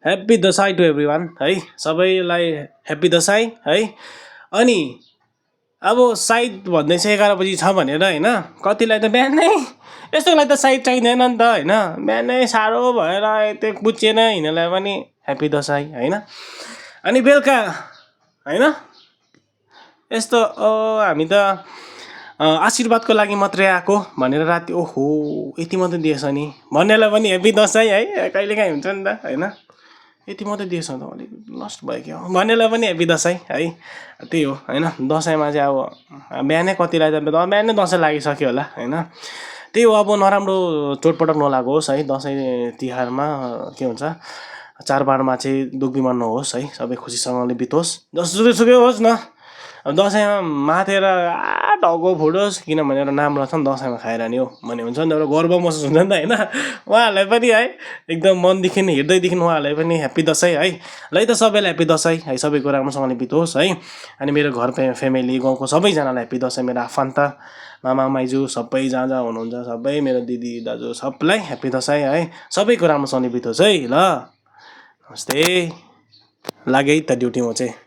Happy Dashain to everyone है, सबैलाई happy Dashain है। अनि अब साइद भन्दै छ 11 बजी छ भनेर होइन, कतिलाई त बिहानै यस्तोलाई त साइद चाहिँदैन नि त होइन, बिहानै साह्रो भएर त्यो बुच्चिएन हिँड्नेलाई पनि ह्याप्पी दसैँ होइन। अनि बेलुका होइन यस्तो हामी त आशीर्वादको लागि मात्रै आएको भनेर राति ओहो यति मात्रै दिएछ नि भन्नेलाई पनि ह्याप्पी दसैँ है, कहिलेकाहीँ हुन्छ नि त होइन, यति मात्रै दिएछ त अलिक लस्ट भयो क्या भन्नेलाई पनि ह्याप्पी दसैँ है। त्यही हो होइन, दसैँमा चाहिँ अब बिहानै कतिलाई त बिहानै दसैँ लागिसक्यो होला होइन। त्यही हो, अब नराम्रो चोटपटक नलागोस् है दसैँ तिहारमा, के भन्छ चाडबाडमा चाहिँ दुःख बिमार नहोस् है, सबै खुसीसँगले बितोस् जसुकै होस् न। अब दसैँमा माथेर टाउको फुटोस् किनभने एउटा नाम रहेछ नि दसैँमा खाएर नि हो भन्ने हुन्छ नि त, एउटा गर्व महसुस हुन्छ नि त होइन। उहाँहरूलाई पनि है एकदम मनदेखि हृदयदेखि उहाँहरूलाई पनि ह्याप्पी दसैँ है। ल है त सबैलाई ह्याप्पी दसैँ है, सबै कुरा राम्रोसँगले बितोस् है। अनि मेरो घर फ्यामिली गाउँको सबैजनालाई ह्याप्पी दसैँ, मेरो आफन्त मामा माइजू सबै जहाँ जहाँ हुनुहुन्छ सबै मेरो दिदी दाजु सबलाई ह्याप्पी दसैँ है, सबैको राम्रोसँगले बितोस् है। ल नमस्ते, लागेँ है त ड्युटी म चाहिँ।